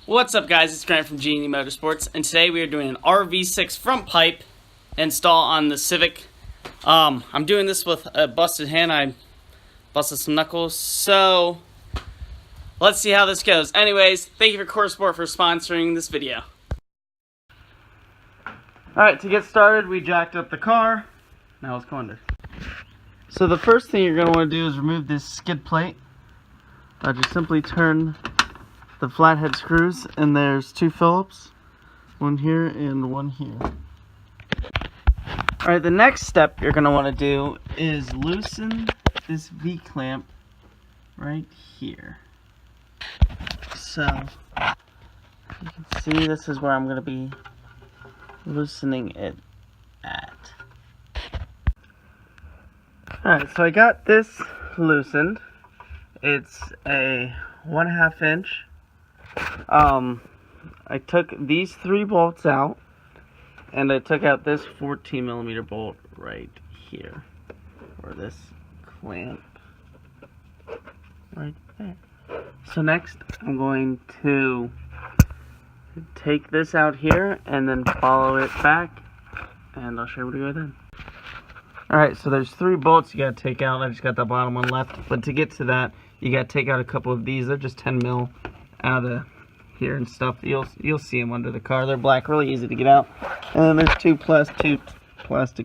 What's up, guys? It's Grant from Gen Motorsports, and today we are doing an RV6 front pipe install on the Civic. I'm doing this with a busted hand. I busted some knuckles, so let's see how this goes. Anyways, thank you for Motorsports for sponsoring this video. Alright, to get started, we jacked up the car. Now let's go under. So the first thing you're going to want to do is remove this skid plate. Just simply turn the flathead screws, and there's two Phillips, one here and one here. Alright, the next step you're going to want to do is loosen this V-clamp right here. So, you can see this is where I'm going to be loosening it at. Alright, so I got this loosened. It's a 1/2 inch. I took these 3 bolts out, and I took out this 14mm bolt right here, or this clamp right there. So next, I'm going to take this out here and then follow it back, and I'll show you what to do then. Alright, so there's 3 bolts you gotta take out. I just got the bottom one left, but to get to that, you gotta take out a couple of these. They're just 10mm out of here and stuff. You'll see them under the car. They're black, really easy to get out. And then there's two plastic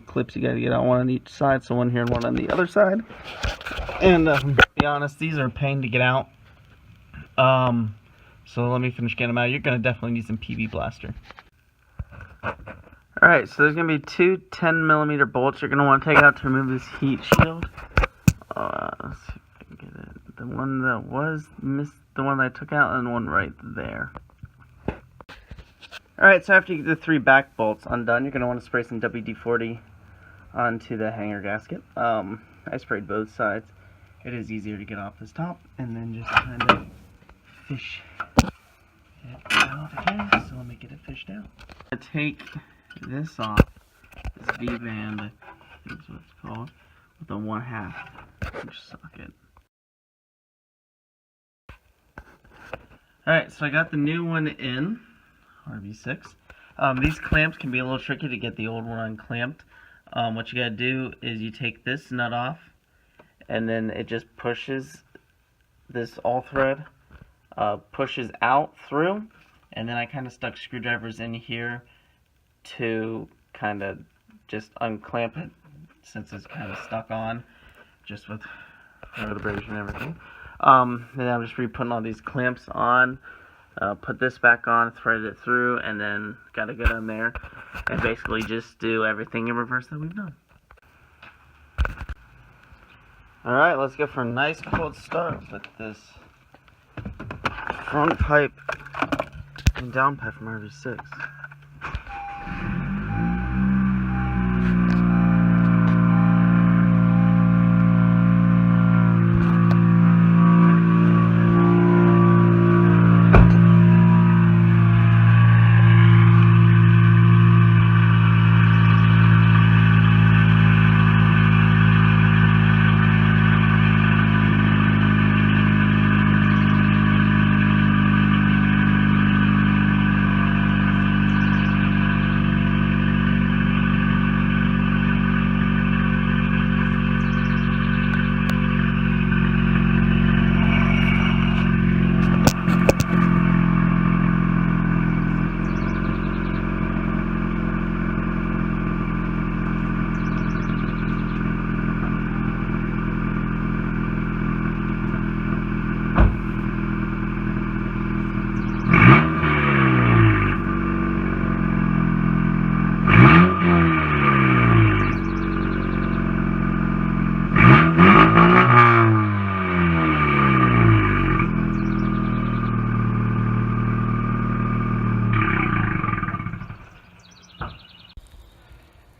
clips you gotta get out, one on each side, so one here and one on the other side. And to be honest, these are a pain to get out. So let me finish getting them out. You're gonna definitely need some PB blaster. Alright, so there's gonna be 2 10mm bolts you're gonna want to take out to remove this heat shield. Let's see if I can get it. The one that was missed, the one that I took out, and one right there. Alright, so after you get the 3 back bolts undone, you're going to want to spray some WD-40 onto the hanger gasket. I sprayed both sides. It is easier to get off this top, and then just kind of fish it out again. So let me get it fished out. I'm going to take this off, this V-band, I think is what it's called, with a 1/2 inch socket. Alright, so I got the new one in, RV6. These clamps can be a little tricky to get the old one unclamped. What you gotta do is you take this nut off, and then it just pushes this all-thread, pushes out through, and then I kind of stuck screwdrivers in here to kind of just unclamp it, since it's kind of stuck on, just with vertebration and everything. Then I'm just re-putting all these clamps on, put this back on, thread it through, and then gotta get in there and basically just do everything in reverse that we've done. Alright, let's go for a nice cold start with this front pipe and down pipe from RV6.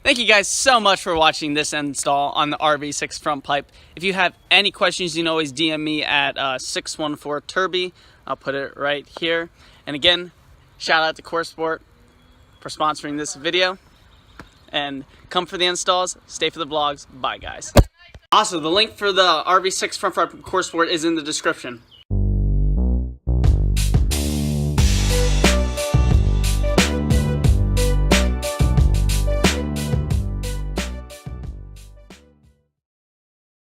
Thank you guys so much for watching this install on the RV6 front pipe. If you have any questions, you can always DM me at 614-TURBY. I'll put it right here. And again, shout out to Motorsports for sponsoring this video. And come for the installs, stay for the vlogs. Bye, guys. Also, the link for the RV6 Front Motorsports is in the description.